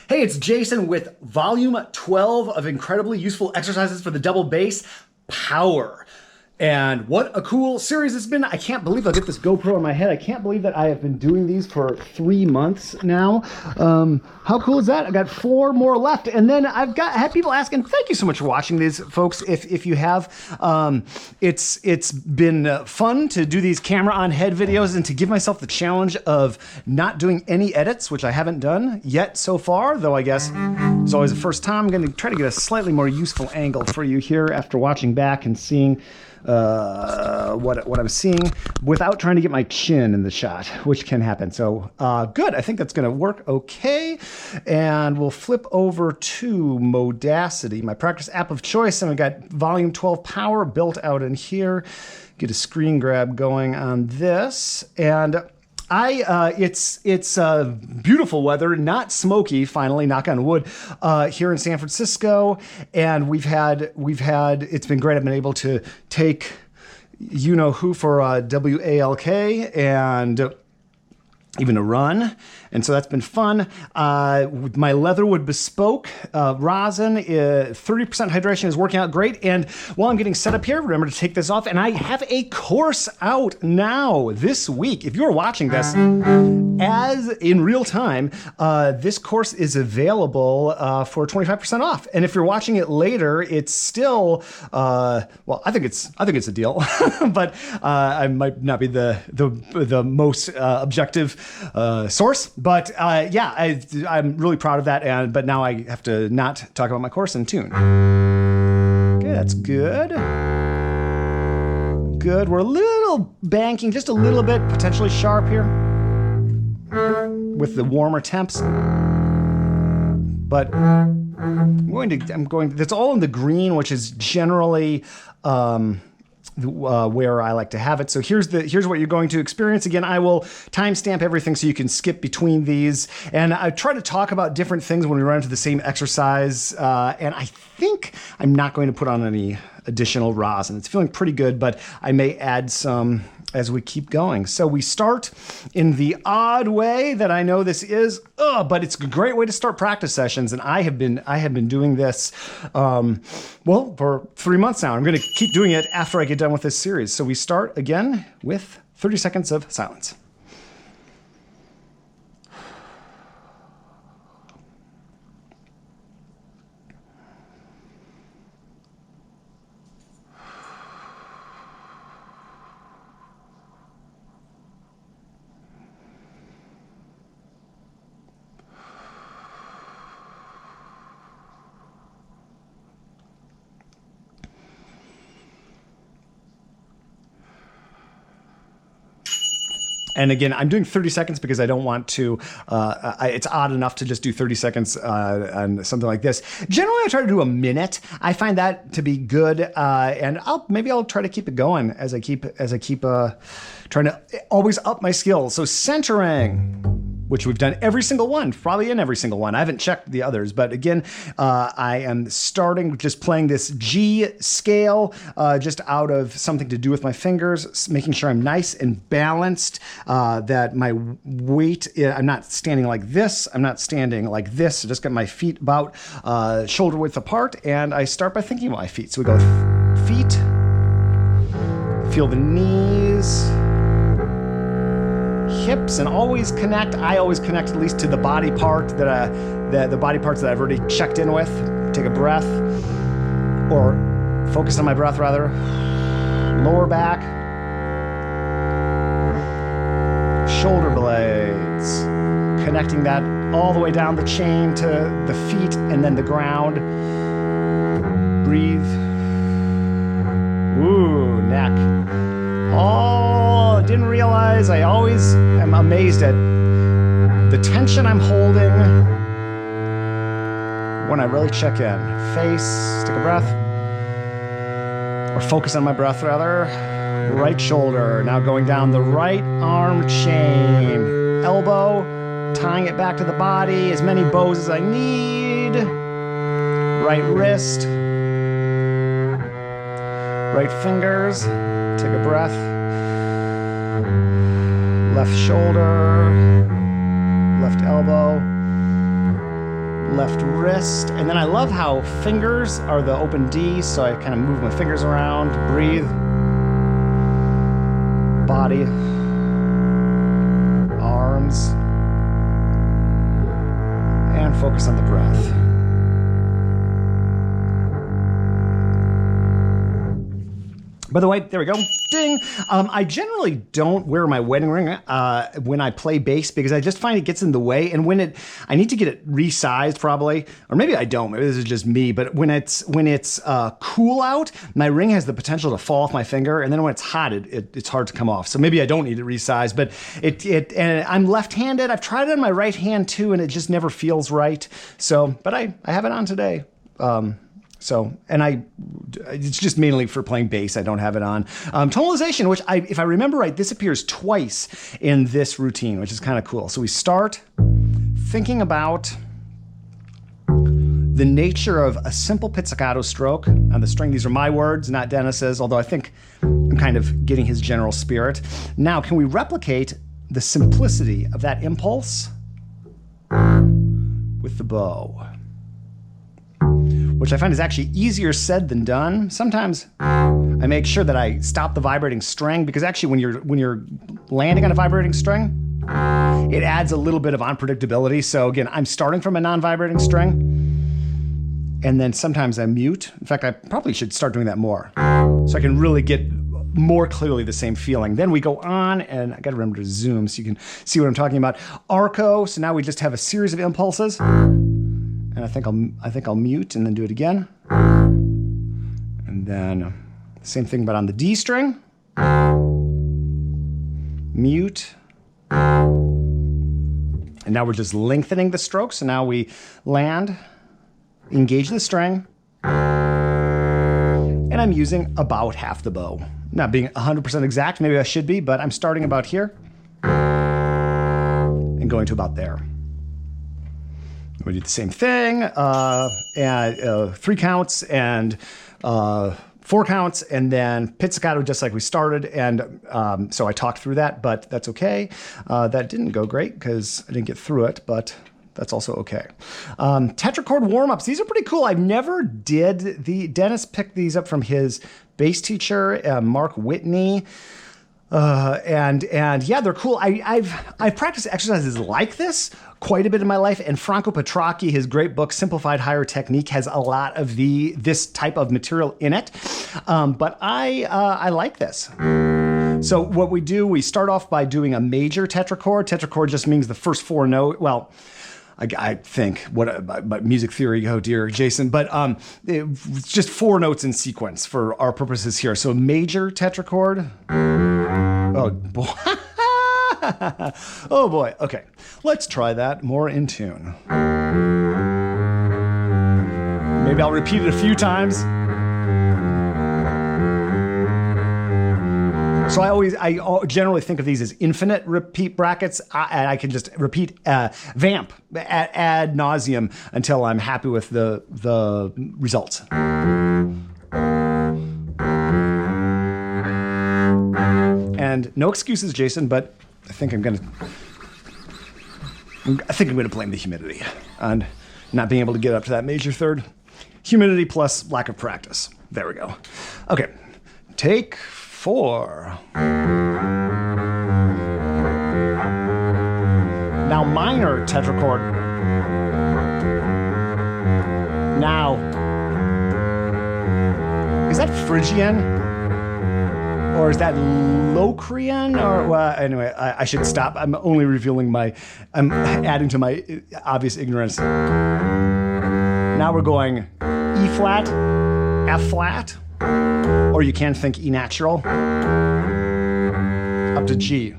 Hey, it's Jason with volume 12 of incredibly useful exercises for the double bass power. And what a cool series it's been. I can't believe I'll get this GoPro in my head. I can't believe that I have been doing these for 3 months now. How cool is that? I got 4 more left. And then I had people asking, thank you so much for watching these, folks. If you have, it's been fun to do these camera on head videos and to give myself the challenge of not doing any edits, which I haven't done yet so far, though I guess it's always the first time. I'm going to try to get a slightly more useful angle for you here after watching back and seeing what I'm seeing without trying to get my chin in the shot, which can happen. So good. I think that's going to work okay. And we'll flip over to Modacity, my practice app of choice. And we got volume 12 power built out in here. Get a screen grab going on this. And it's beautiful weather, not smoky, finally, knock on wood, here in San Francisco. And we've had, it's been great. I've been able to take, you know who for WALK and even a run. And so that's been fun. With my Leatherwood Bespoke rosin, 30% hydration is working out great. And while I'm getting set up here, remember to take this off. And I have a course out now this week. If you're watching this as in real time, this course is available for 25% off. And if you're watching it later, it's still, well, I think it's a deal, but I might not be the most objective source. But yeah, I'm really proud of that. But now I have to not talk about my course and tune. Okay, that's good. Good. We're a little banking, just a little bit, potentially sharp here with the warmer temps. But that's all in the green, which is generally where I like to have it. So here's what you're going to experience. Again, I will timestamp everything so you can skip between these. And I try to talk about different things when we run into the same exercise. And I think I'm not going to put on any additional rosin. It's feeling pretty good, but I may add some as we keep going. So we start in the odd way that I know this is, but it's a great way to start practice sessions. And I have been doing this, well, for 3 months now. I'm going to keep doing it after I get done with this series. So we start again with 30 seconds of silence. And again, I'm doing 30 seconds because I don't want to, it's odd enough to just do 30 seconds on something like this. Generally, I try to do a minute. I find that to be good. And maybe I'll try to keep it going as I keep trying to always up my skills. So centering, which we've done every single one, probably in every single one. I haven't checked the others, but again, I am starting just playing this G scale, just out of something to do with my fingers, making sure I'm nice and balanced, that my weight, I'm not standing like this, I'm not standing like this, I just got my feet about shoulder width apart, and I start by thinking about my feet. So we go feet, feel the knees, hips, and always connect. I always connect at least to the body part the body parts that I've already checked in with. Take a breath, or focus on my breath rather. Lower back, shoulder blades, connecting that all the way down the chain to the feet and then the ground. Breathe. Ooh, neck. Oh, didn't realize. I always am amazed at the tension I'm holding when I really check in. Face, take a breath. Or focus on my breath rather. Right shoulder, now going down the right arm chain. Elbow, tying it back to the body, as many bows as I need. Right wrist. Right fingers, take a breath. Left shoulder, left elbow, left wrist. And then I love how fingers are the open D, so I kind of move my fingers around, breathe. Body, arms, and focus on the breath. By the way, there we go. Ding. I generally don't wear my wedding ring when I play bass because I just find it gets in the way. And I need to get it resized probably, or maybe I don't. Maybe this is just me. But when it's cool out, my ring has the potential to fall off my finger, and then when it's hot, it's hard to come off. So maybe I don't need it resized. But and I'm left-handed. I've tried it on my right hand too, and it just never feels right. So, but I have it on today. It's just mainly for playing bass. I don't have it on. Tonalization, which if I remember right, this appears twice in this routine, which is kind of cool. So we start thinking about the nature of a simple pizzicato stroke on the string. These are my words, not Dennis's, although I think I'm kind of getting his general spirit. Now, can we replicate the simplicity of that impulse with the bow? Which I find is actually easier said than done. Sometimes I make sure that I stop the vibrating string because actually when you're landing on a vibrating string, it adds a little bit of unpredictability. So again, I'm starting from a non-vibrating string, and then sometimes I mute. In fact, I probably should start doing that more so I can really get more clearly the same feeling. Then we go on, and I gotta remember to zoom so you can see what I'm talking about. Arco, so now we just have a series of impulses. And I think I'll mute and then do it again. And then same thing, but on the D string. Mute. And now we're just lengthening the stroke. So now we land, engage the string, and I'm using about half the bow. Not being 100% exact, maybe I should be, but I'm starting about here and going to about there. We do the same thing, and 3 counts and 4 counts, and then pizzicato just like we started. And so I talked through that, but that's okay. That didn't go great because I didn't get through it, but that's also okay. Tetrachord Warmups. These are pretty cool. I never did Dennis picked these up from his bass teacher, Mark Whitney. And yeah, they're cool. I've practiced exercises like this quite a bit in my life, and Franco Petracchi, his great book Simplified Higher Technique, has a lot of this type of material in it. But I like this. So what we do, we start off by doing a major tetrachord. Tetrachord just means the first 4 notes. Well, I think what music theory, oh dear, Jason, but it's just 4 notes in sequence for our purposes here. So major tetrachord. Oh boy. Oh boy. Okay, let's try that more in tune. Maybe I'll repeat it a few times. So I generally think of these as infinite repeat brackets, and I can just repeat vamp ad nauseum until I'm happy with the results. And no excuses, Jason, but I think I'm gonna blame the humidity and not being able to get up to that major third. Humidity plus lack of practice. There we go. Okay, take 4. Now minor tetrachord. Now, is that Phrygian? Or is that Locrian? Or, well, anyway, I should stop. I'm adding to my obvious ignorance. Now we're going E flat, F flat, or you can think E natural, up to G.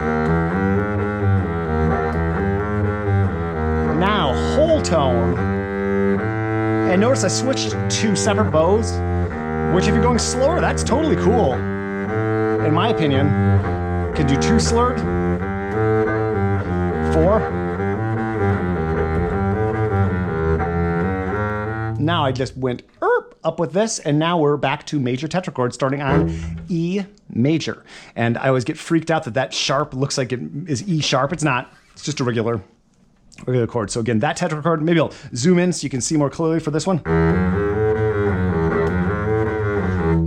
Now, whole tone. And notice I switched to separate bows, which if you're going slower, that's totally cool. In my opinion, can do 2 slurred, 4. Now I just went up with this, and now we're back to major tetrachord starting on E major. And I always get freaked out that sharp looks like it is E sharp. It's not. It's just a regular regular chord. So again, that tetrachord, maybe I'll zoom in so you can see more clearly for this one.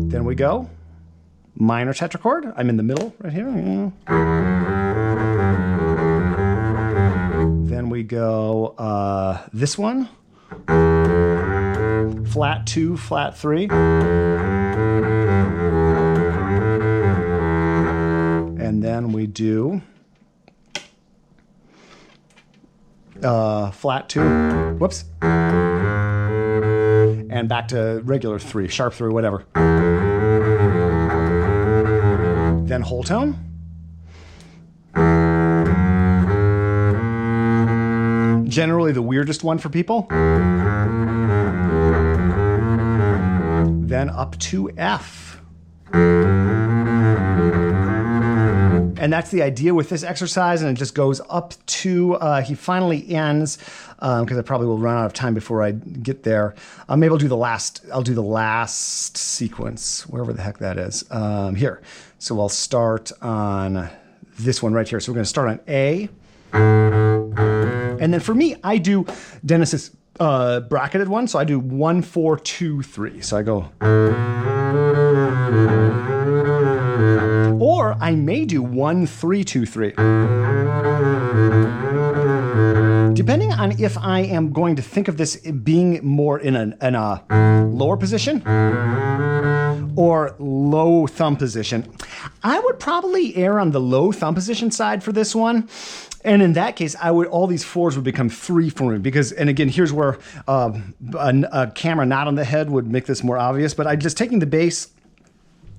Then we go minor tetrachord. I'm in the middle right here. Then we go this one, flat 2, flat 3. And then we do flat 2, whoops, and back to regular 3, sharp 3, whatever. Then whole tone. Generally the weirdest one for people. Then up to F. And that's the idea with this exercise, and it just goes up to, he finally ends, because I probably will run out of time before I get there. Maybe I'll do the last sequence, wherever the heck that is, here. So I'll start on this one right here. So we're gonna start on A. And then for me, I do Dennis's bracketed one. So I do 1, 4, 2, 3. So I go. Or I may do 1, 3, 2, 3. Depending on if I am going to think of this being more in a lower position or low thumb position, I would probably err on the low thumb position side for this one. And in that case, all these 4s would become 3 for me because, and again, here's where a camera not on the head would make this more obvious, but I'm just taking the bass.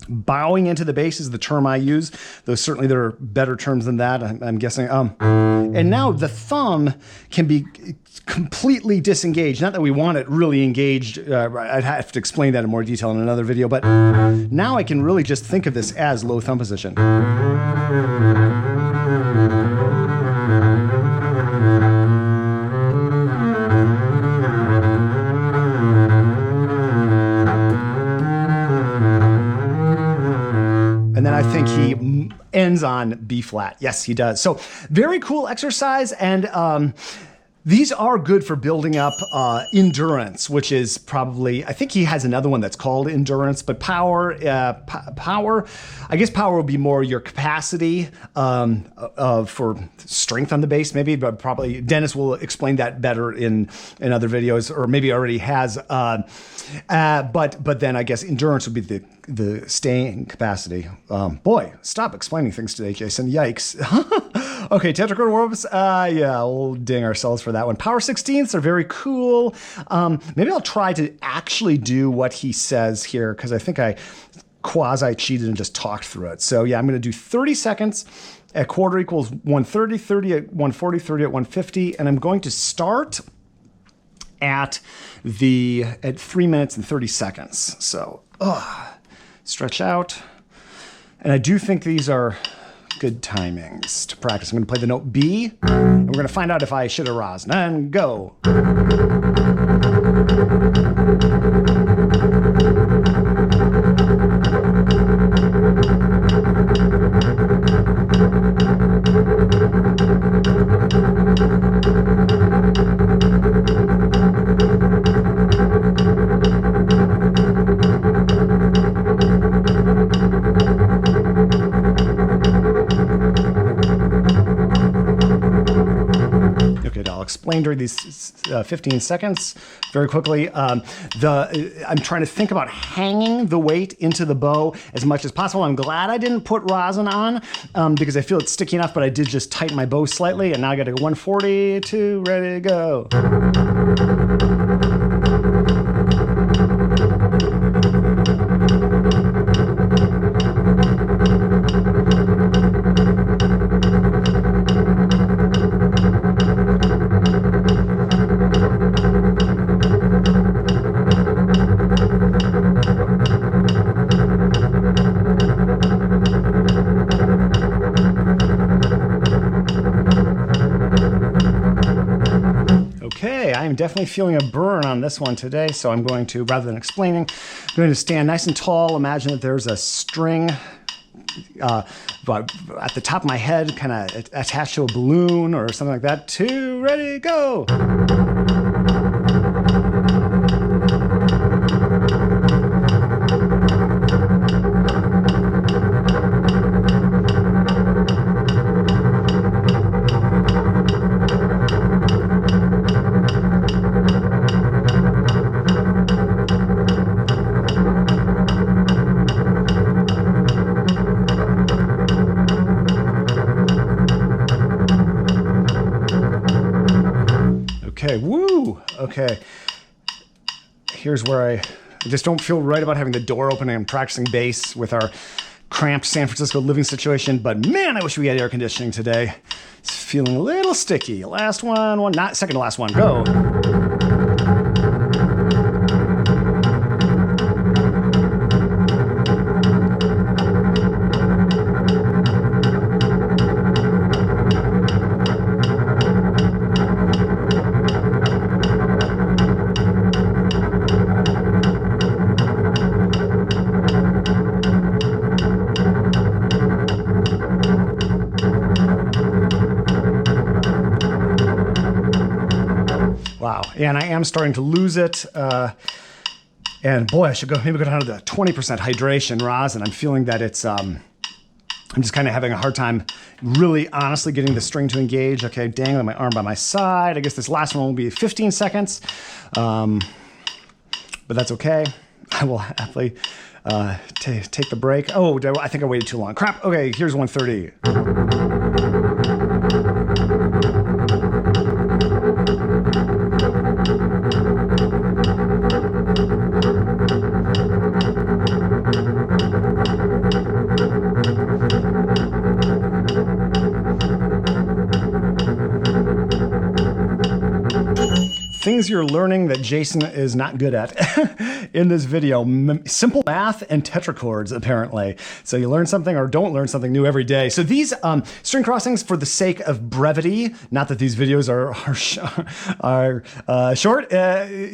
Bowing into the bass is the term I use, though certainly there are better terms than that, I'm guessing. And now the thumb can be completely disengaged. Not that we want it really engaged. I'd have to explain that in more detail in another video, but now I can really just think of this as low thumb position. And then I think he ends on B flat. Yes, he does. So very cool exercise. And these are good for building up endurance, which is probably, I think he has another one that's called endurance, but power, I guess power will be more your capacity for strength on the bass maybe, but probably Dennis will explain that better in other videos, or maybe already has. But then I guess endurance would be the staying capacity. Boy, stop explaining things today, Jason. Yikes. Okay, Tetrachord Warmups. Yeah, we'll ding ourselves for that one. Power 16ths are very cool. Maybe I'll try to actually do what he says here, because I think I quasi-cheated and just talked through it. So yeah, I'm going to do 30 seconds at quarter equals 130, 30 at 140, 30 at 150, and I'm going to start at 3 minutes and 30 seconds. So stretch out. And I do think these are good timings to practice. I'm going to play the note B, and we're going to find out if I should have rosin. And go. Explain during these 15 seconds very quickly. I'm trying to think about hanging the weight into the bow as much as possible. I'm glad I didn't put rosin on because I feel it's sticky enough, but I did just tighten my bow slightly, and now I got to go 142, ready to go. Okay, I'm definitely feeling a burn on this one today, so I'm going to, rather than explaining, I'm going to stand nice and tall. Imagine that there's a string at the top of my head, kind of attached to a balloon or something like that. 2, ready, go. Okay, woo! Okay. Here's where I just don't feel right about having the door open and I'm practicing bass with our cramped San Francisco living situation, but man, I wish we had air conditioning today. It's feeling a little sticky. Last one, not second to last one, go. Wow, and I am starting to lose it. And boy, I should maybe go down to the 20% hydration rosin. I'm feeling that it's, I'm just kind of having a hard time really honestly getting the string to engage. Okay, dangling my arm by my side. I guess this last one will be 15 seconds, but that's okay. I will happily take the break. Oh, I think I waited too long. Crap, okay, here's 130. Things you're learning that Jason is not good at in this video. Simple math and tetrachords, apparently. So you learn something or don't learn something new every day. So these string crossings, for the sake of brevity, not that these videos are short,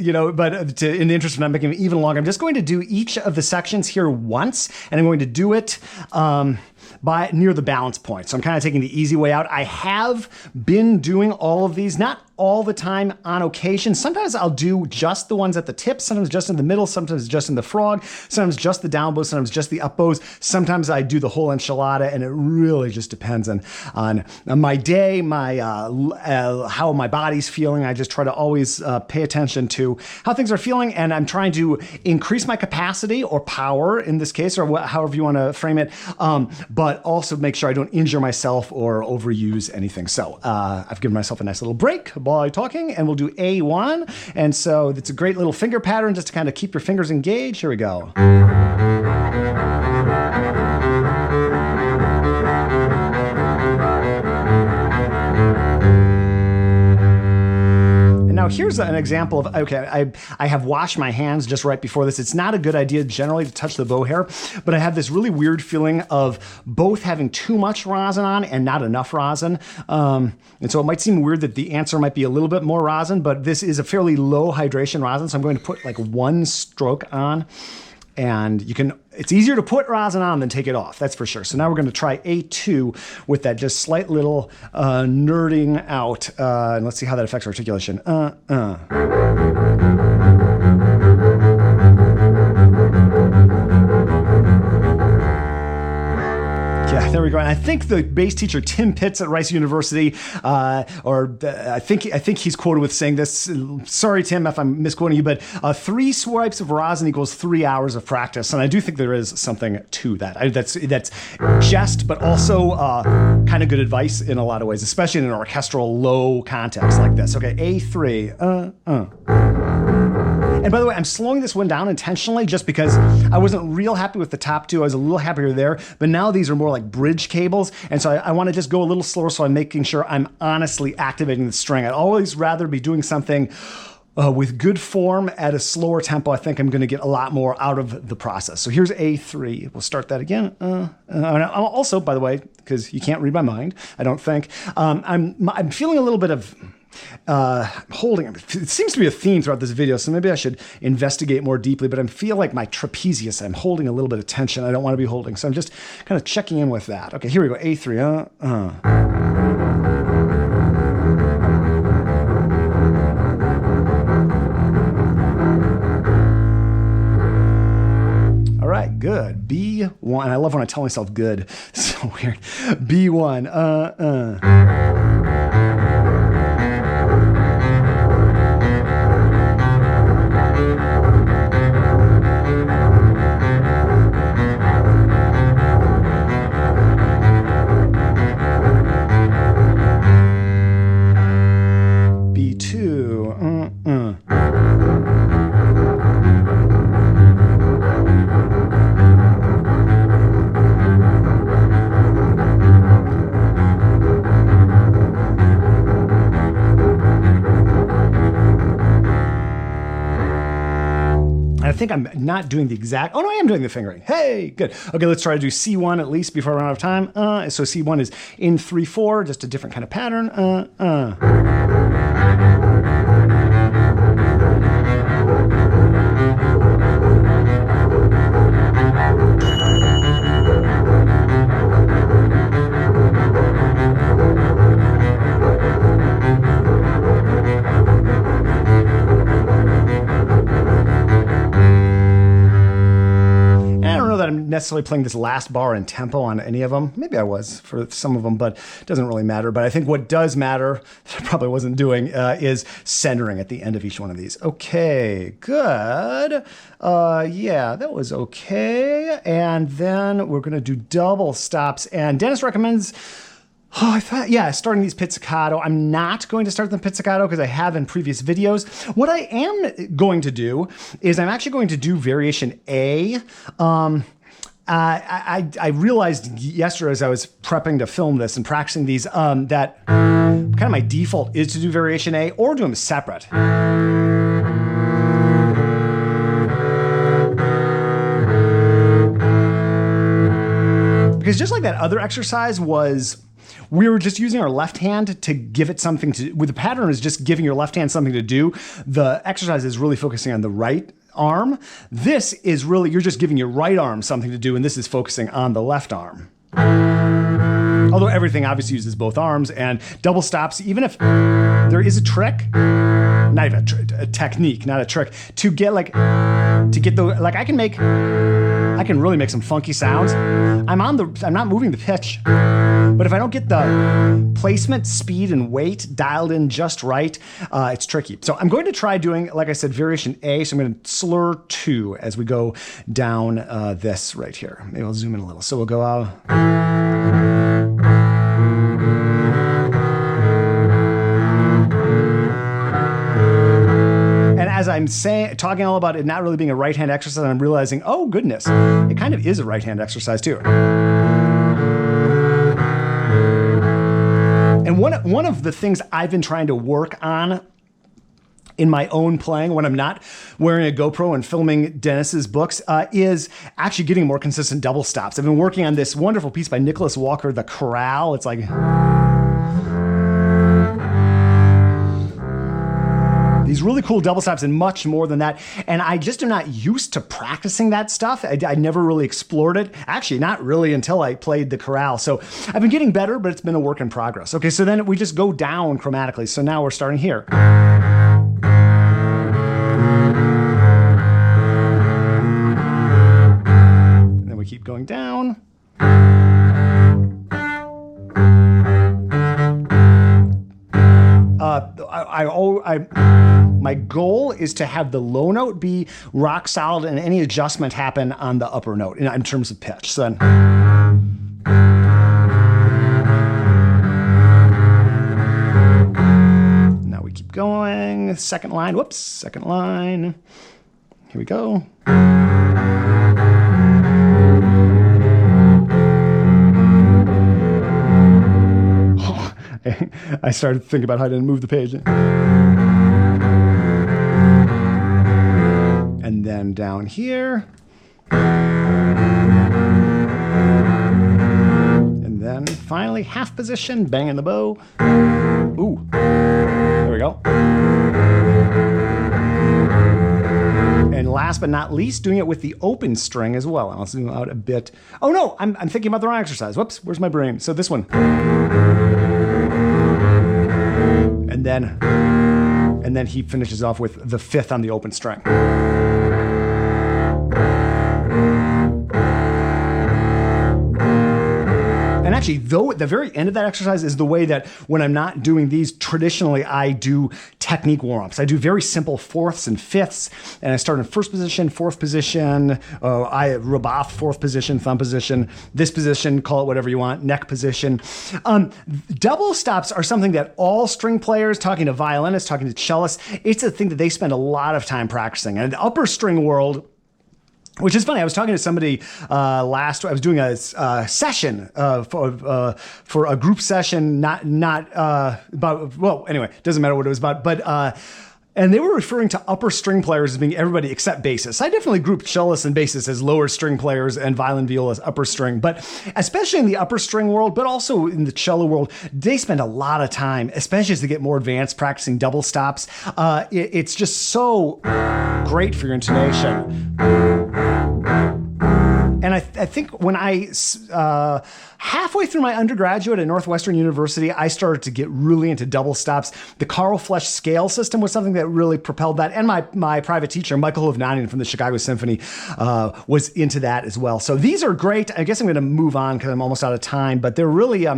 you know, but in the interest of not making them even longer, I'm just going to do each of the sections here once, and I'm going to do it by near the balance point. So I'm kind of taking the easy way out. I have been doing all of these, not all the time, on occasion. Sometimes I'll do just the ones at the tip, sometimes just in the middle, sometimes just in the frog, sometimes just the down bow, sometimes just the up bows. Sometimes I do the whole enchilada, and it really just depends on my day, my how my body's feeling. I just try to always pay attention to how things are feeling, and I'm trying to increase my capacity or power in this case, or however you want to frame it, but also make sure I don't injure myself or overuse anything. So I've given myself a nice little break while talking, and we'll do A1. And so it's a great little finger pattern just to kind of keep your fingers engaged. Here we go. Now here's an example of, okay, I have washed my hands just right before this. It's not a good idea generally to touch the bow hair, but I have this really weird feeling of both having too much rosin on and not enough rosin. And so it might seem weird that the answer might be a little bit more rosin, but this is a fairly low hydration rosin. So I'm going to put like one stroke on, and it's easier to put rosin on than take it off, that's for sure. So now we're going to try A2 with that just slight little nerding out. And let's see how that affects articulation. Yeah, there we go. And I think the bass teacher Tim Pitts at Rice University, I think he's quoted with saying this. Sorry, Tim, if I'm misquoting you, but 3 swipes of rosin equals 3 hours of practice, and I do think there is something to that. That's jest, but also kind of good advice in a lot of ways, especially in an orchestral low context like this. Okay, A3. And by the way, I'm slowing this one down intentionally just because I wasn't real happy with the top 2. I was a little happier there, but now these are more like bridge cables. And so I want to just go a little slower so I'm making sure I'm honestly activating the string. I'd always rather be doing something with good form at a slower tempo. I think I'm going to get a lot more out of the process. So here's A3. We'll start that again. Also, by the way, because you can't read my mind, I don't think, I'm feeling a little bit of I'm holding, it seems to be a theme throughout this video, so maybe I should investigate more deeply, but I feel like my trapezius, I'm holding a little bit of tension I don't want to be holding, so I'm just kind of checking in with that. Okay, here we go, A3, All right, good. B1. I love when I tell myself good. It's so weird. B1. B2. I think I'm not doing the exact, oh no, I am doing the fingering. Hey, good. Okay, let's try to do C1 at least before I run out of time. So C1 is in 3/4, just a different kind of pattern. Necessarily playing this last bar in tempo on any of them. Maybe I was for some of them, but it doesn't really matter. But I think what does matter, that I probably wasn't doing, is centering at the end of each one of these. Okay, good. Yeah, that was okay. And then we're going to do double stops. And Dennis recommends, oh, I thought, yeah, starting these pizzicato. I'm not going to start them pizzicato because I have in previous videos. What I am going to do is I'm actually going to do variation A. I realized yesterday as I was prepping to film this and practicing these that kind of my default is to do variation A or do them separate. Because just like that other exercise was, we were just using our left hand to give it something to, with the pattern is just giving your left hand something to do. The exercise is really focusing on the right arm. This is really, you're just giving your right arm something to do, and this is focusing on the left arm. Although everything obviously uses both arms, and double stops, even if there is a trick, not even a technique, not a trick, to get like, to get the, like I can really make some funky sounds. I'm not moving the pitch, but if I don't get the placement, speed, and weight dialed in just right, it's tricky. So I'm going to try doing, like I said, variation A. So I'm going to slur 2 as we go down this right here. Maybe I'll zoom in a little. So we'll go out. As I'm talking all about it not really being a right hand exercise, I'm realizing, oh goodness, it kind of is a right hand exercise too. And one of the things I've been trying to work on in my own playing when I'm not wearing a GoPro and filming Dennis's books is actually getting more consistent double stops. I've been working on this wonderful piece by Nicholas Walker, The Corral. It's like these really cool double stops and much more than that. And I just am not used to practicing that stuff. I never really explored it. Actually, not really until I played The Corral. So I've been getting better, but it's been a work in progress. Okay, so then we just go down chromatically. So now we're starting here. And then we keep going down. My goal is to have the low note be rock solid and any adjustment happen on the upper note in terms of pitch. So then, now we keep going. Second line. Whoops. Second line. Here we go. I started to think about how to move the page. And then down here. And then finally half position, banging the bow. Ooh, there we we go. And last but not least, doing it with the open string as well. I'll zoom out a bit. Oh no, I'm thinking about the wrong exercise. Whoops, where's my brain? So this one. And then he finishes off with the fifth on the open string. And actually, though, at the very end of that exercise is the way that when I'm not doing these, traditionally I do technique warm-ups. I do very simple fourths and fifths, and I start in first position, fourth position, Rabath, fourth position, thumb position, this position, call it whatever you want, neck position. Double stops are something that all string players, talking to violinists, talking to cellists, it's a thing that they spend a lot of time practicing. And in the upper string world, which is funny. I was talking to somebody I was doing a session for a group session, not about. Well, anyway, doesn't matter what it was about, but. And they were referring to upper string players as being everybody except bassists. I definitely grouped cellists and bassists as lower string players and violin, viola as upper string. But especially in the upper string world, but also in the cello world, they spend a lot of time, especially as they get more advanced, practicing double stops. It's just so great for your intonation. And I think when halfway through my undergraduate at Northwestern University, I started to get really into double stops. The Carl Flesch scale system was something that really propelled that. And my private teacher, Michael Hovnanian from the Chicago Symphony, was into that as well. So these are great. I guess I'm going to move on because I'm almost out of time, but they're really,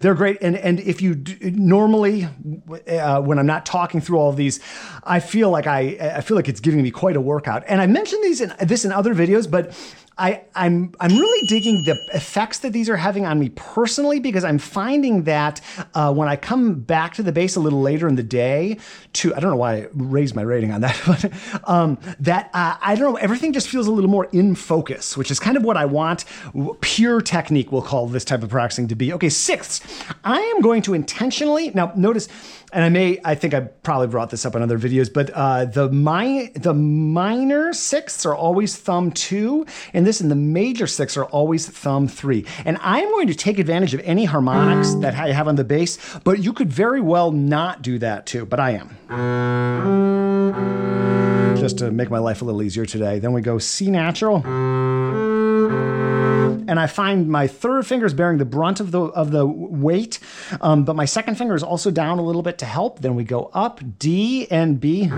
they're great. And if you normally, when I'm not talking through all of these, I feel like it's giving me quite a workout. And I mentioned this in other videos, but I'm really digging the effects that these are having on me personally, because I'm finding that when I come back to the bass a little later in the day, I don't know why I raised my rating on that, but I don't know, everything just feels a little more in focus, which is kind of what I want. Pure technique, we'll call this type of practicing to be. Okay, sixths. I am going to intentionally, now notice, and I think I probably brought this up in other videos, but the minor sixths are always thumb 2, and the major sixths are always thumb 3. And I'm going to take advantage of any harmonics that I have on the bass, but you could very well not do that too, but I am. Just to make my life a little easier today. Then we go C natural. And I find my third finger is bearing the brunt of the weight, but my second finger is also down a little bit to help. Then we go up, D and B.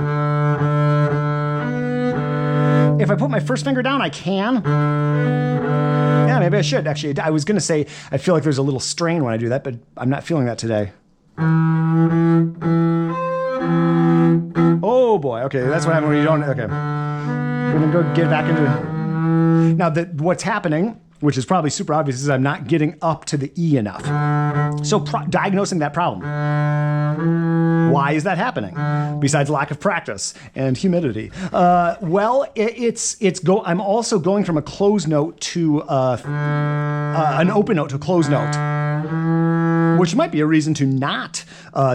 If I put my first finger down, I can. Yeah, maybe I should. Actually, I was going to say I feel like there's a little strain when I do that, but I'm not feeling that today. Oh boy, okay, that's what happens when you don't. Okay, we're going to go get back into it. Now, what's happening, which is probably super obvious, is I'm not getting up to the E enough. So diagnosing that problem. Why is that happening? Besides lack of practice and humidity. Well, I'm also going from a closed note to an open note to a closed note, which might be a reason to not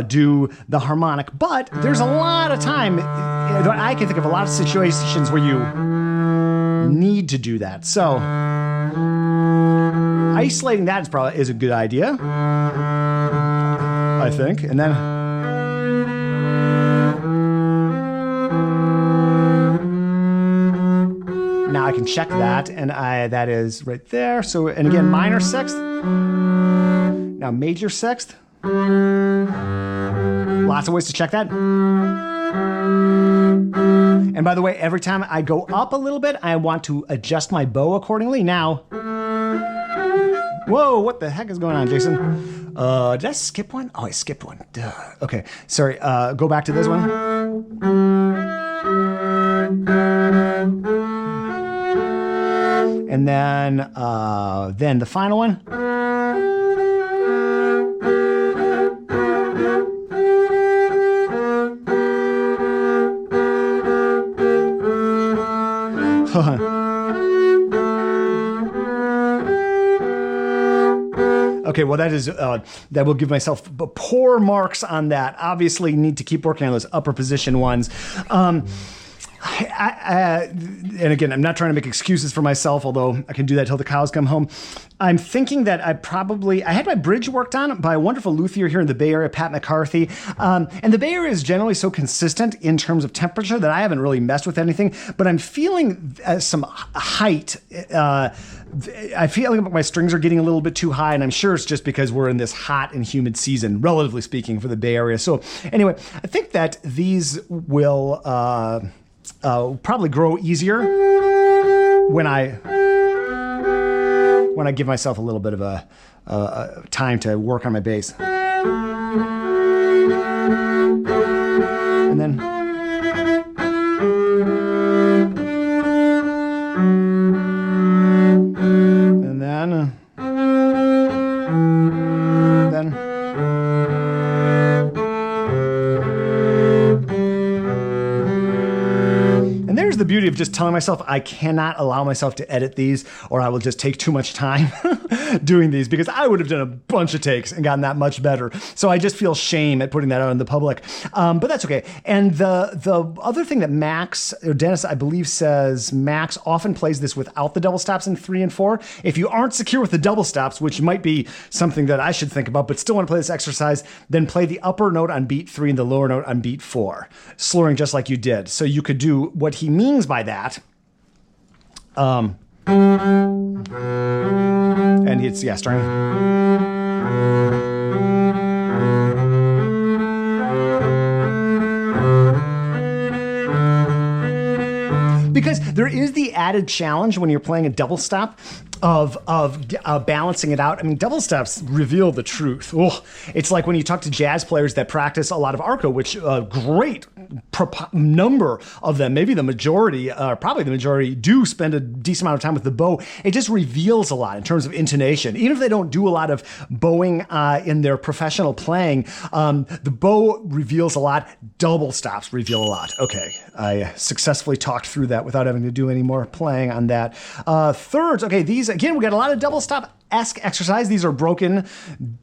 do the harmonic. But there's a lot of time, I can think of a lot of situations where you need to do that. So isolating that is a good idea, I think. And then now I can check that, and that is right there. So, and again, minor sixth. Now major sixth. Lots of ways to check that. And by the way, every time I go up a little bit, I want to adjust my bow accordingly. Now, whoa, what the heck is going on, Jason? Did I skip one? Oh, I skipped one. Duh. Okay, sorry. Go back to this one. And then the final one. Okay, well, that will give myself poor marks on that. Obviously, need to keep working on those upper position ones. and again, I'm not trying to make excuses for myself, although I can do that till the cows come home. I'm thinking that I had my bridge worked on by a wonderful luthier here in the Bay Area, Pat McCarthy. And the Bay Area is generally so consistent in terms of temperature that I haven't really messed with anything, but I'm feeling some height. I feel like my strings are getting a little bit too high, and I'm sure it's just because we're in this hot and humid season, relatively speaking, for the Bay Area. So anyway, I think that these will probably grow easier when I give myself a little bit of a time to work on my bass. And then there's the beauty of just telling myself I cannot allow myself to edit these, or I will just take too much time doing these, because I would have done a bunch of takes and gotten that much better. So I just feel shame at putting that out in the public, but that's okay. And the other thing that Max, or Dennis, I believe says Max often plays this without the double stops in 3 and 4. If you aren't secure with the double stops, which might be something that I should think about, but still want to play this exercise, then play the upper note on beat 3 and the lower note on beat 4, slurring just like you did. So you could do what he means by that. And it's, starting. Because there is the added challenge when you're playing a double stop of balancing it out. I mean, double stops reveal the truth. Oh, it's like when you talk to jazz players that practice a lot of arco, which a great number of them, maybe the majority, probably the majority, do spend a decent amount of time with the bow. It just reveals a lot in terms of intonation. Even if they don't do a lot of bowing in their professional playing, the bow reveals a lot. Double stops reveal a lot. Okay, I successfully talked through that without having to do any more playing on that. Thirds, okay, these, again, we got a lot of double stop-esque exercise. These are broken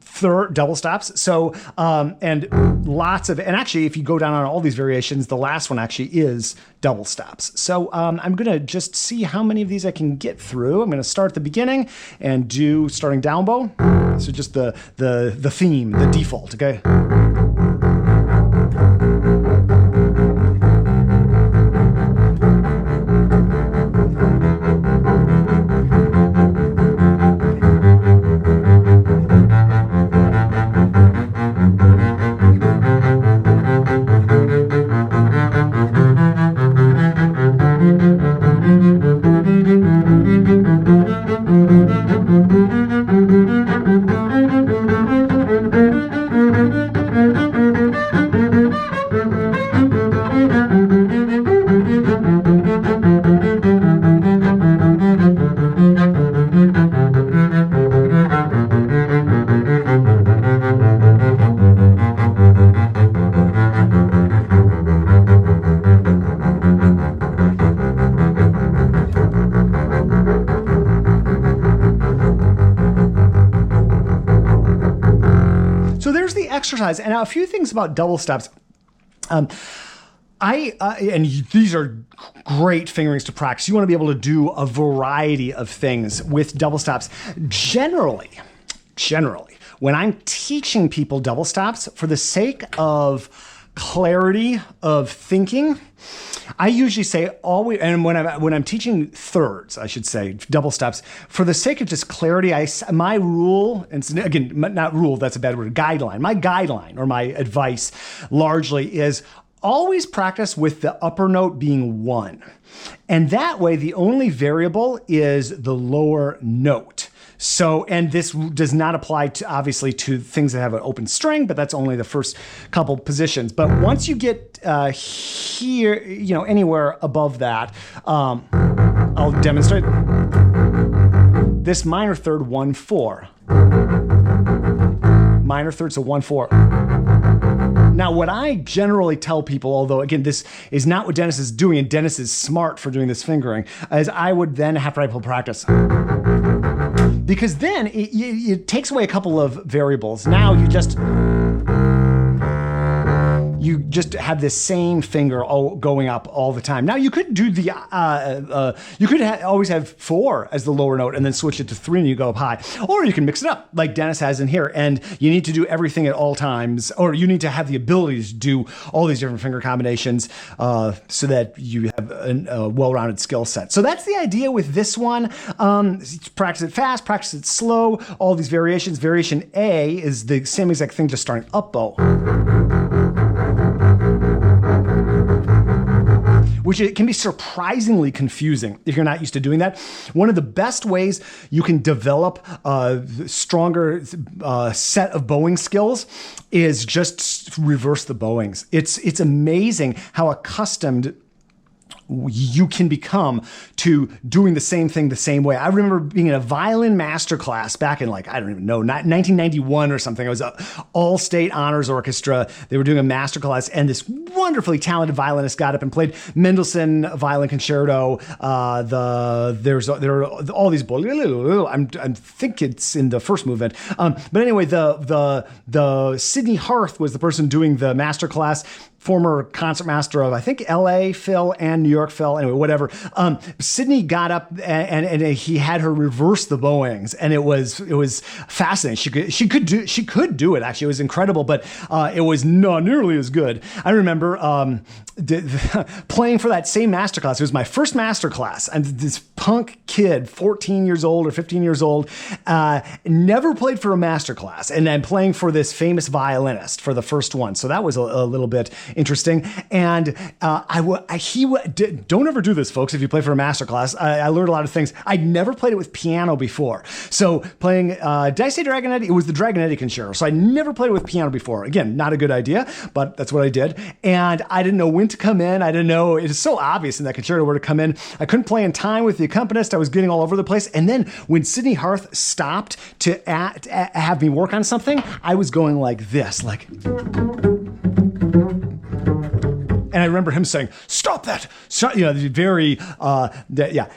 third double stops. So, and lots of, and actually, if you go down on all these variations, the last one actually is double stops. So I'm gonna just see how many of these I can get through. I'm gonna start at the beginning and do starting down bow. So just the theme, the default, okay? Exercise. And now a few things about double stops. And these are great fingerings to practice. You want to be able to do a variety of things with double stops. Generally, when I'm teaching people double stops, for the sake of clarity of thinking, I usually say always, and when I'm teaching thirds, I should say double stops, for the sake of just clarity, my rule, and again, not rule, that's a bad word, guideline. My guideline or my advice largely is always practice with the upper note being 1. And that way, the only variable is the lower note. So, and this does not apply to, obviously, to things that have an open string, but that's only the first couple positions. But once you get here, anywhere above that, I'll demonstrate this minor third 1-4. Minor third, so 1-4. Now, what I generally tell people, although again, this is not what Dennis is doing, and Dennis is smart for doing this fingering, is I would then have to practice. Because then it takes away a couple of variables. Now you you just have this same finger going up all the time. Now you could do the always have 4 as the lower note and then switch it to 3 and you go up high, or you can mix it up like Dennis has in here, and you need to do everything at all times, or you need to have the ability to do all these different finger combinations so that you have a well-rounded skill set. So that's the idea with this one. Practice it fast, practice it slow, all these variations. Variation A is the same exact thing, just starting up bow, which it can be surprisingly confusing if you're not used to doing that. One of the best ways you can develop a stronger set of bowing skills is just reverse the bowings. It's amazing how accustomed you can become to doing the same thing the same way. I remember being in a violin master class back in, like, I don't even know, 1991 or something. It was an all-state honors orchestra. They were doing a master class, and this wonderfully talented violinist got up and played Mendelssohn Violin Concerto. There are all these. I think it's in the first movement. But anyway, the Sidney Harth was the person doing the master class. Former concertmaster of, I think, L.A. Phil and New York Phil, anyway, whatever. Sydney got up and he had her reverse the bowings, and it was fascinating. She could do it, actually. It was incredible, but it was not nearly as good. I remember playing for that same masterclass. It was my first masterclass, and this punk kid, 14 years old or 15 years old, never played for a masterclass, and I'm playing for this famous violinist for the first one. So that was a little bit interesting. And don't ever do this, folks. If you play for a masterclass, I learned a lot of things. I'd never played it with piano before. So playing, did I say Dragonetti? It was the Dragonetti Concerto. So I never played it with piano before. Again, not a good idea, but that's what I did. And I didn't know when to come in. I didn't know, it is so obvious in that concerto where to come in. I couldn't play in time with the accompanist. I was getting all over the place. And then when Sidney Harth stopped to have me work on something, I was going like this, like... And I remember him saying, "Stop that!" Stop, very, it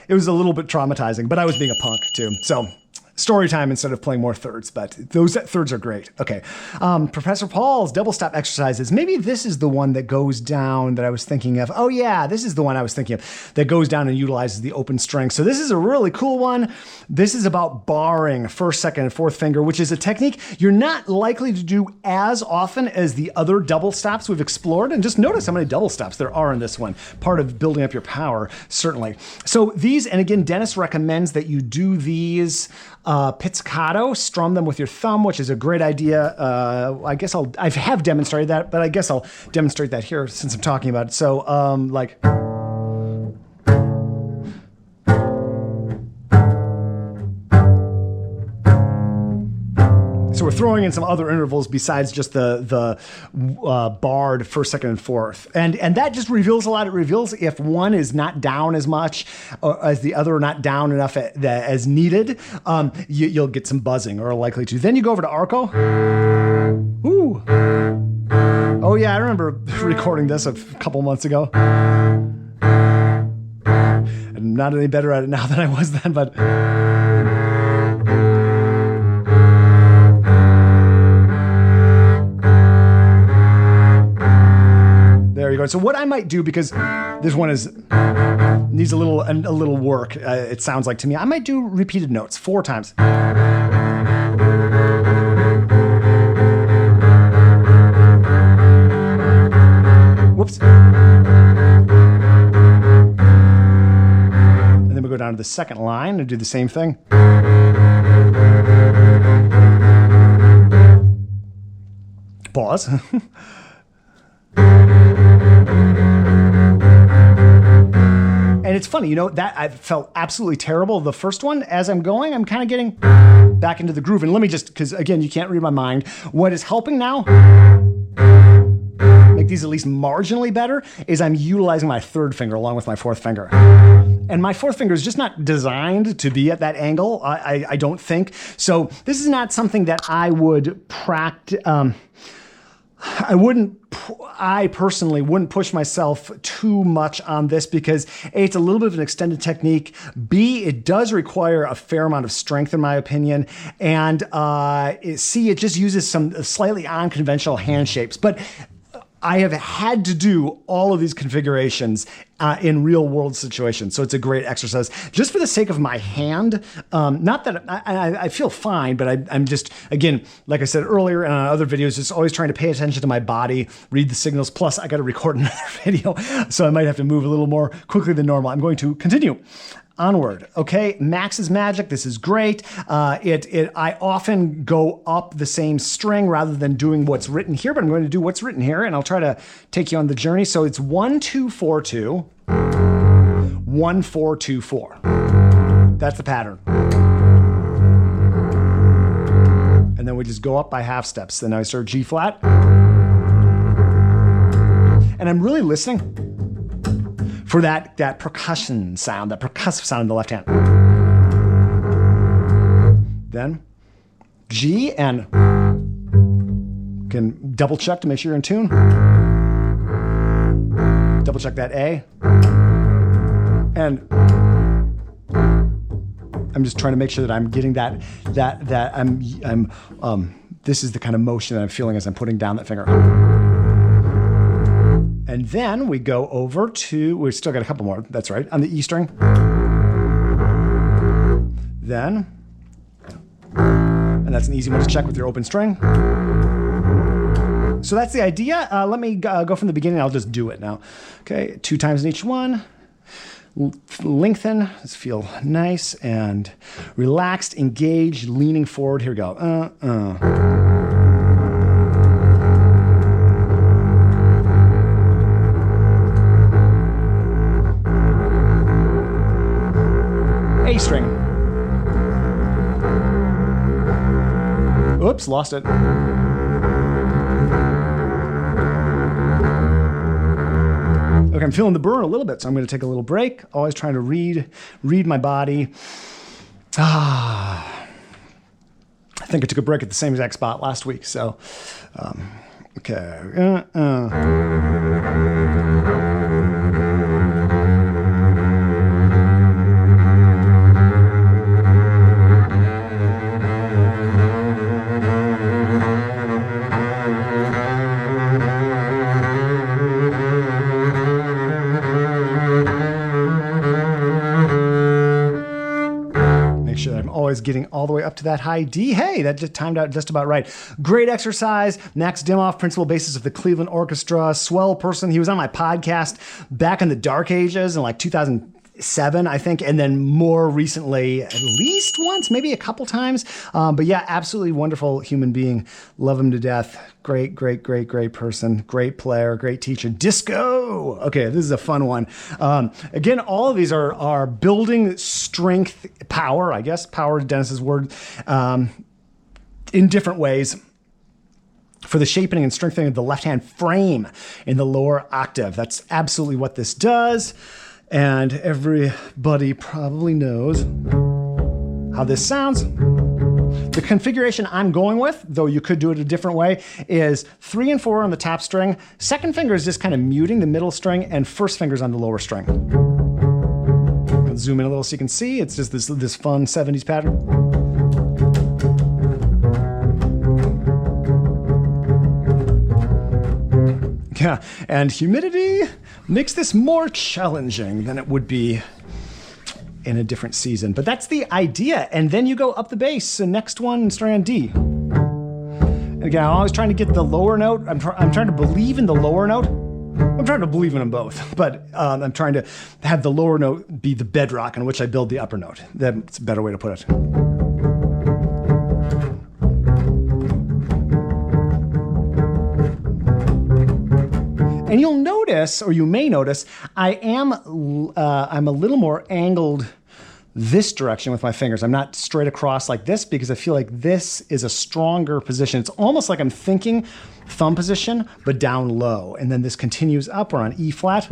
was a little bit traumatizing, but I was being a punk too. So story time instead of playing more thirds, but those thirds are great. Okay. Professor Paul's double stop exercises. Maybe this is the one that goes down that I was thinking of. Oh yeah, this is the one I was thinking of that goes down and utilizes the open string. So this is a really cool one. This is about barring first, second, and fourth finger, which is a technique you're not likely to do as often as the other double stops we've explored. And just notice how many double stops there are in this one. Part of building up your power, certainly. So these, and again, Dennis recommends that you do these pizzicato, strum them with your thumb, which is a great idea. I guess I have demonstrated that, but I guess I'll demonstrate that here since I'm talking about it. So, like... So we're throwing in some other intervals besides just the barred first, second, and fourth. And that just reveals a lot. It reveals if one is not down as much as the other, or not down enough as needed, you'll get some buzzing, or are likely to. Then you go over to arco. Ooh. Oh yeah, I remember recording this a couple months ago. I'm not any better at it now than I was then, but... There you go. So what I might do, because this one needs a little work, it sounds like to me, I might do repeated notes 4 times. Whoops. And then we go down to the second line and do the same thing. Pause. And it's funny, that I felt absolutely terrible. The first one, as I'm going, I'm kind of getting back into the groove. And let me just, because again, you can't read my mind. What is helping now, make these at least marginally better, is I'm utilizing my third finger along with my fourth finger. And my fourth finger is just not designed to be at that angle, I don't think. So this is not something that I would practice. I personally wouldn't push myself too much on this because A, it's a little bit of an extended technique. B, it does require a fair amount of strength in my opinion. And C, it just uses some slightly unconventional hand shapes. But I have had to do all of these configurations in real world situations. So it's a great exercise just for the sake of my hand. Not that I feel fine, but I'm just, again, like I said earlier in other videos, just always trying to pay attention to my body, read the signals. Plus I got to record another video, so I might have to move a little more quickly than normal. I'm going to continue. Onward. Okay, Max is magic. This is great. I often go up the same string rather than doing what's written here, but I'm going to do what's written here, and I'll try to take you on the journey. So it's 1 2 4 2 1 4 2 4. That's the pattern. And then we just go up by half steps. Then I start G flat, and I'm really listening for that percussion sound, that percussive sound in the left hand. Then G, and can double check to make sure you're in tune. Double check that A. And I'm just trying to make sure that I'm getting that this is the kind of motion that I'm feeling as I'm putting down that finger. And then we go over to, we've still got a couple more, that's right, on the E string. Then, and that's an easy one to check with your open string. So that's the idea. Let me go from the beginning. I'll just do it now. Okay, 2 times in each one. Lengthen, let's feel nice and relaxed, engaged, leaning forward. Here we go. A string. Oops, lost it. Okay, I'm feeling the burn a little bit, so I'm going to take a little break. Always trying to read my body. I think I took a break at the same exact spot last week, so okay. Getting all the way up to that high D. Hey, that just timed out just about right. Great exercise. Max Dimoff, principal bassist of the Cleveland Orchestra, swell person. He was on my podcast back in the dark ages in like 2007, I think, and then more recently, at least once, maybe a couple times. But yeah, absolutely wonderful human being. Love him to death. Great person. Great player. Great teacher. Disco. Okay, this is a fun one. Again, all of these are building strength, power, I guess. Power is Dennis's word, in different ways, for the shaping and strengthening of the left-hand frame in the lower octave. That's absolutely what this does. And everybody probably knows how this sounds. The configuration I'm going with, though you could do it a different way, is 3 and 4 on the top string. Second finger is just kind of muting the middle string, and first finger's on the lower string. I'll zoom in a little so you can see. It's just this fun 70s pattern. Yeah, and humidity makes this more challenging than it would be in a different season. But that's the idea. And then you go up the bass. So next one, starting on D. And again, I'm always trying to get the lower note. I'm trying to believe in the lower note. I'm trying to believe in them both, but I'm trying to have the lower note be the bedrock on which I build the upper note. That's a better way to put it. And you'll notice, or you may notice, I'm a little more angled this direction with my fingers. I'm not straight across like this because I feel like this is a stronger position. It's almost like I'm thinking thumb position, but down low. And then this continues up. We're on E flat.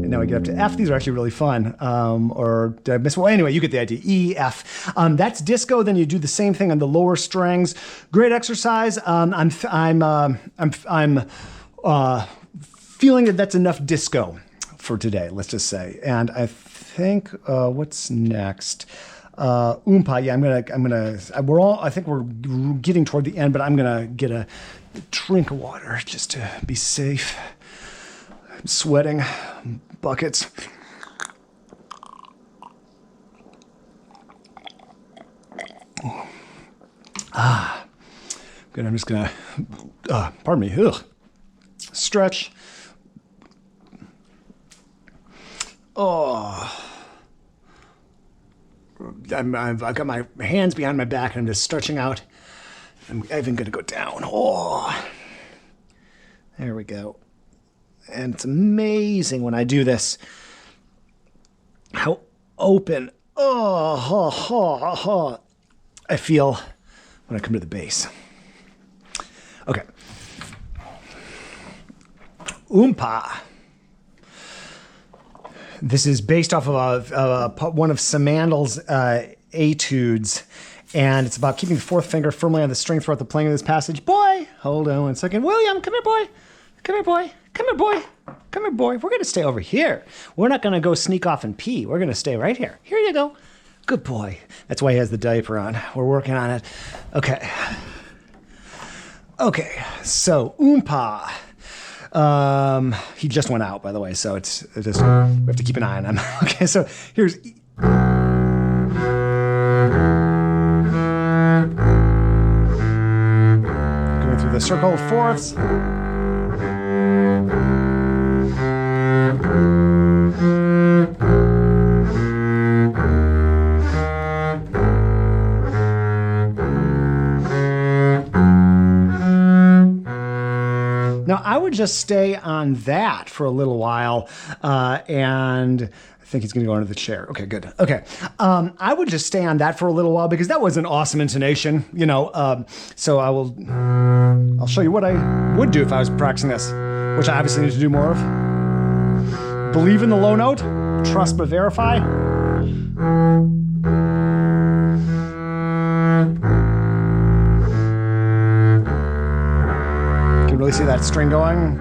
Now we get up to F. These are actually really fun. Or did I miss? Well, anyway, you get the idea. E, F. That's disco. Then you do the same thing on the lower strings. Great exercise. I'm feeling that that's enough disco for today. Let's just say. And I think what's next? Oompah. Yeah, I think we're getting toward the end, but I'm gonna get a drink of water just to be safe. I'm sweating buckets. Good. I'm just gonna, pardon me. Ugh. Stretch. Oh. I've got my hands behind my back and I'm just stretching out. I'm even gonna go down. Oh. There we go. And it's amazing when I do this how open I feel when I come to the base. Okay. Oompah. This is based off of one of Samandal's etudes, and it's about keeping the fourth finger firmly on the string throughout the playing of this passage. Boy, hold on 1 second. William, come here, boy. Come here, boy. Come here, boy. Come here, boy. We're going to stay over here. We're not going to go sneak off and pee. We're going to stay right here. Here you go. Good boy. That's why he has the diaper on. We're working on it. Okay. Okay, so Oompah. He just went out, by the way, so it's just, we have to keep an eye on him. Okay, so here's... Going through the circle of fourths. Now, I would just stay on that for a little while, and I think he's going to go under the chair. Okay, good. Okay. I would just stay on that for a little while because that was an awesome intonation, you know. So I'll show you what I would do if I was practicing this, which I obviously need to do more of. Believe in the low note, trust but verify. Really see that string going.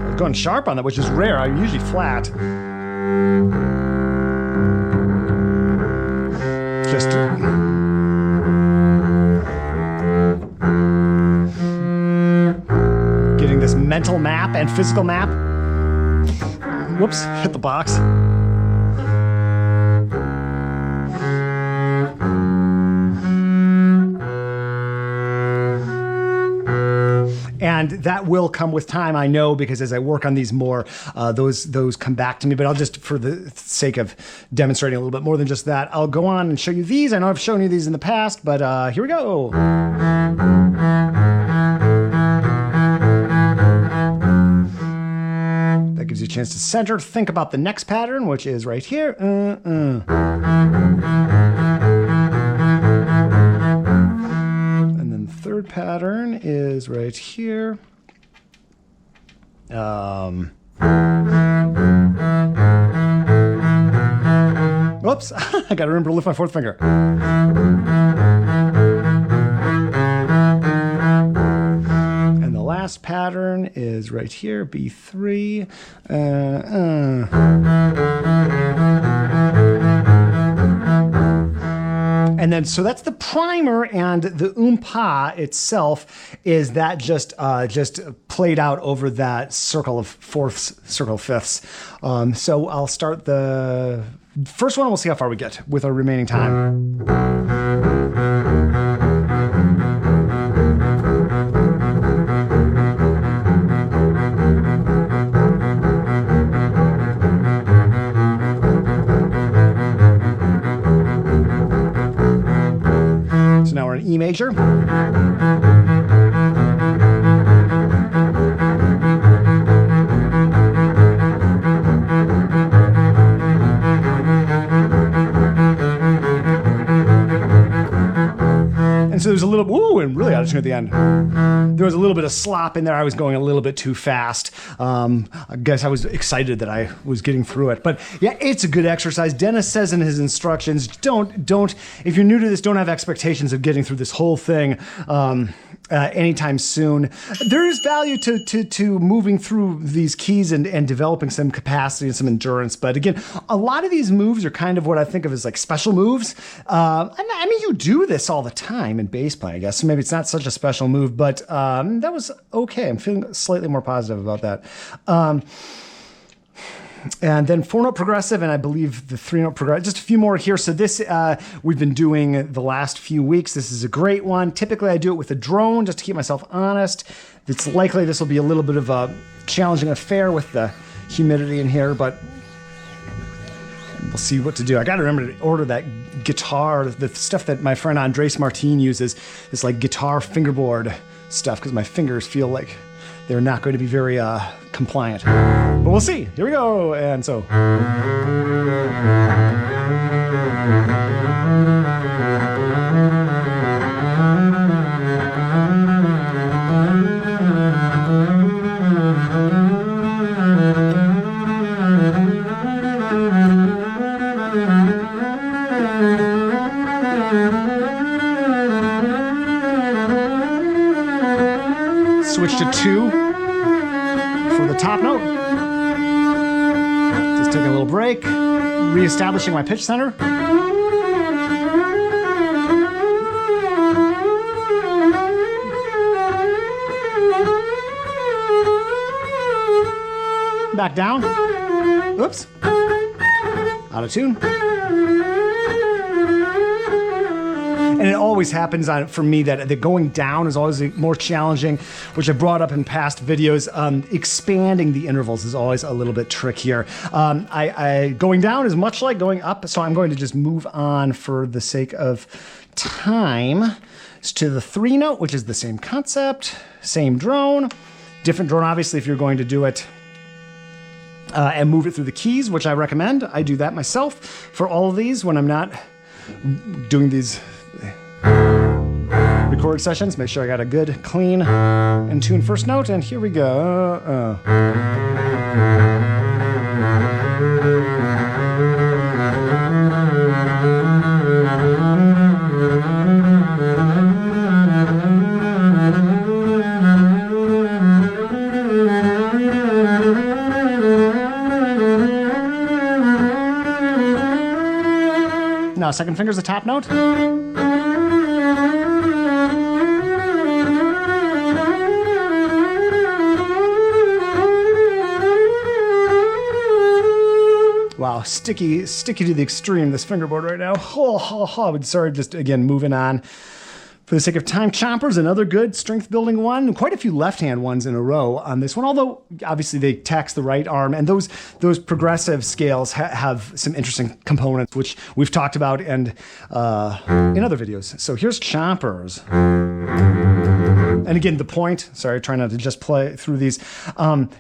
It's going sharp on that, which is rare. I'm usually flat. Just getting this mental map and physical map. Whoops, hit the box. And that will come with time, I know, because as I work on these more, those come back to me. But I'll just, for the sake of demonstrating a little bit more than just that, I'll go on and show you these. I know I've shown you these in the past, but here we go. That gives you a chance to center. Think about the next pattern, which is right here. Third pattern is right here. Whoops, I gotta remember to lift my fourth finger. And the last pattern is right here, B3. And then, so that's the primer, and the Oompah itself is that just played out over that circle of fourths, circle of fifths. So I'll start the first one, and we'll see how far we get with our remaining time. Now we're in E major. And so there's a little, ooh, and really out of tune at the end. There was a little bit of slop in there. I was going a little bit too fast. I guess I was excited that I was getting through it. But yeah, it's a good exercise. Dennis says in his instructions, don't, if you're new to this, don't have expectations of getting through this whole thing anytime soon. There is value to moving through these keys and developing some capacity and some endurance. But again, a lot of these moves are kind of what I think of as like special moves. I mean, you do this all the time in bass playing, I guess. So maybe it's not such a special move, but that was okay. I'm feeling slightly more positive about that. And then 4-note progressive, and I believe the 3-note progressive. Just a few more here. So this we've been doing the last few weeks. This is a great one. Typically, I do it with a drone just to keep myself honest. It's likely this will be a little bit of a challenging affair with the humidity in here, but we'll see what to do. I got to remember to order that guitar, the stuff that my friend Andres Martin uses, this like guitar fingerboard stuff, because my fingers feel like they're not going to be very compliant. But we'll see. Here we go. And so. Switch to 2 for the top note. Just taking a little break, reestablishing my pitch center. Back down. Oops. Out of tune. And it always happens for me that the going down is always more challenging, which I brought up in past videos. Expanding the intervals is always a little bit trickier. Going down is much like going up, so I'm going to just move on for the sake of time to the 3-note, which is the same concept, same drone. Different drone, obviously, if you're going to do it and move it through the keys, which I recommend. I do that myself for all of these when I'm not doing these record sessions. Make sure I got a good, clean, and tuned first note, and here we go. Now, second finger's the top note. Wow, sticky to the extreme, this fingerboard right now. But sorry, just again, moving on. For the sake of time, Chompers, another good strength building one. Quite a few left-hand ones in a row on this one, although obviously they tax the right arm. And those progressive scales have some interesting components, which we've talked about and in other videos. So here's Chompers. And again, the point, sorry, trying not to just play through these.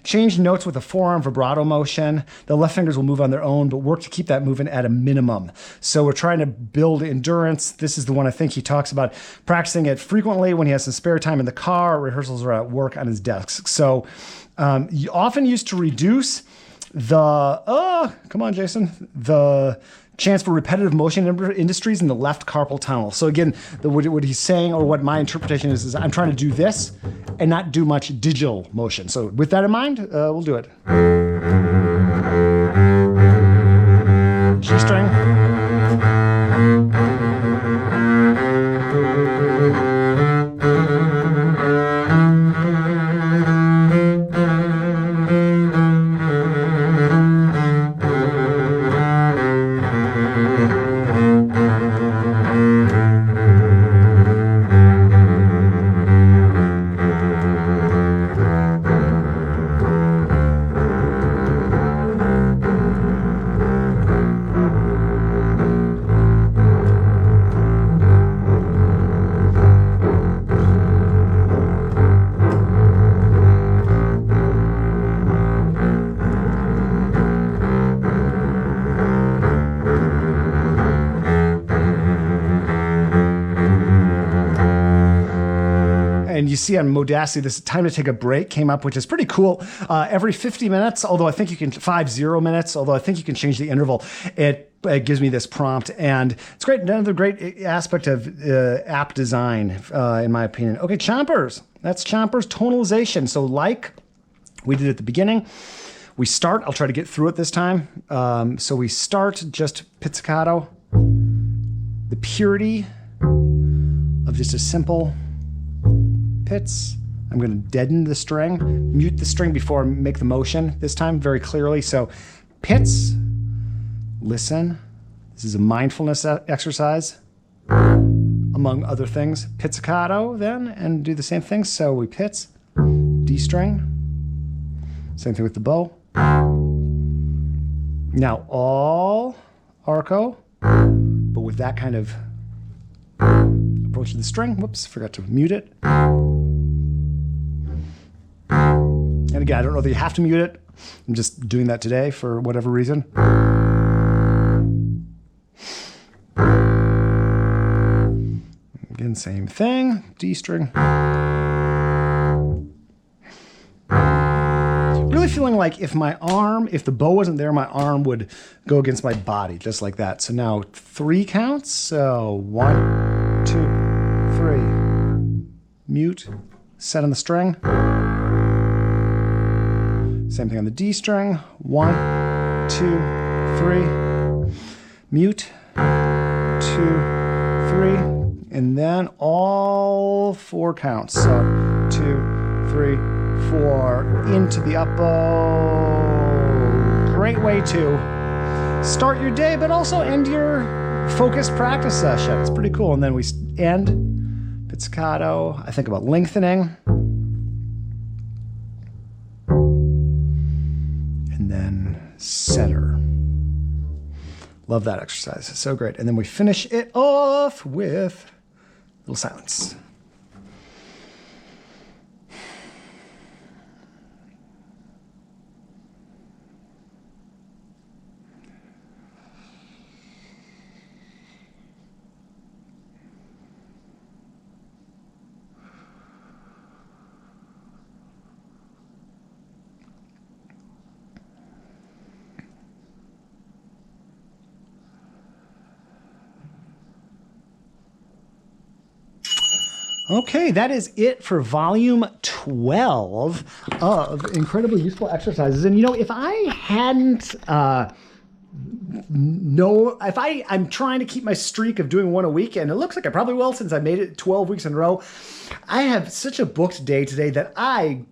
Change notes with a forearm vibrato motion. The left fingers will move on their own, but work to keep that movement at a minimum. So we're trying to build endurance. This is the one I think he talks about practicing it frequently when he has some spare time in the car, rehearsals are at work on his desk. So you often used to reduce the, come on, Jason, the chance for repetitive motion industries in the left carpal tunnel. So again, what he's saying, or what my interpretation is I'm trying to do this and not do much digital motion. So with that in mind, we'll do it. G string. And you see on Modacity, this time to take a break came up, which is pretty cool. Every 50 minutes, although I think you can, 50 minutes, although I think you can change the interval. It it gives me this prompt, and it's great. Another great aspect of app design, in my opinion. Okay, Chompers. That's Chompers tonalization. So like we did at the beginning, we start, I'll try to get through it this time. So we start just pizzicato, the purity of just a simple pizz. I'm going to deaden the string, mute the string before I make the motion this time very clearly. So pizz, listen. This is a mindfulness exercise, among other things. Pizzicato then, and do the same thing. So we pizz, D string. Same thing with the bow. Now all arco, but with that kind of approach to the string. Whoops, forgot to mute it. And again, I don't know that you have to mute it. I'm just doing that today for whatever reason. Again, same thing, D string. Really feeling like if the bow wasn't there, my arm would go against my body, just like that. So now 3 counts. So 1, 2, 3. Mute, set on the string. Same thing on the D string. 1, 2, 3. Mute, 2, 3. And then all 4 counts. So 2, 3, 4, into the up bow. Great way to start your day, but also end your focused practice session. It's pretty cool. And then we end pizzicato. I think about lengthening. And then center. Love that exercise. It's so great. And then we finish it off with a little silence. Okay, that is it for volume 12 of incredibly useful exercises. And you know, if I hadn't I'm trying to keep my streak of doing one a week, and it looks like I probably will since I made it 12 weeks in a row. I have such a booked day today that I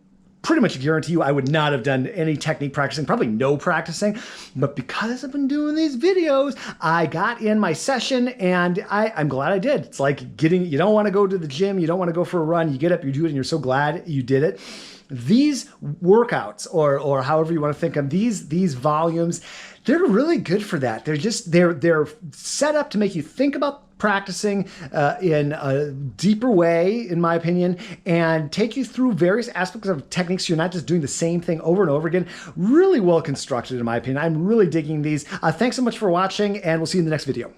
pretty much guarantee you I would not have done any technique practicing, probably no practicing. But because I've been doing these videos, I got in my session, and I'm glad I did. It's like you don't want to go to the gym, you don't want to go for a run, you get up, you do it, and you're so glad you did it. These workouts, or however you want to think of these volumes, they're really good for that. They're set up to make you think about practicing in a deeper way, in my opinion, and take you through various aspects of techniques. You're not just doing the same thing over and over again. Really well constructed, in my opinion. I'm really digging these. Thanks so much for watching, and we'll see you in the next video.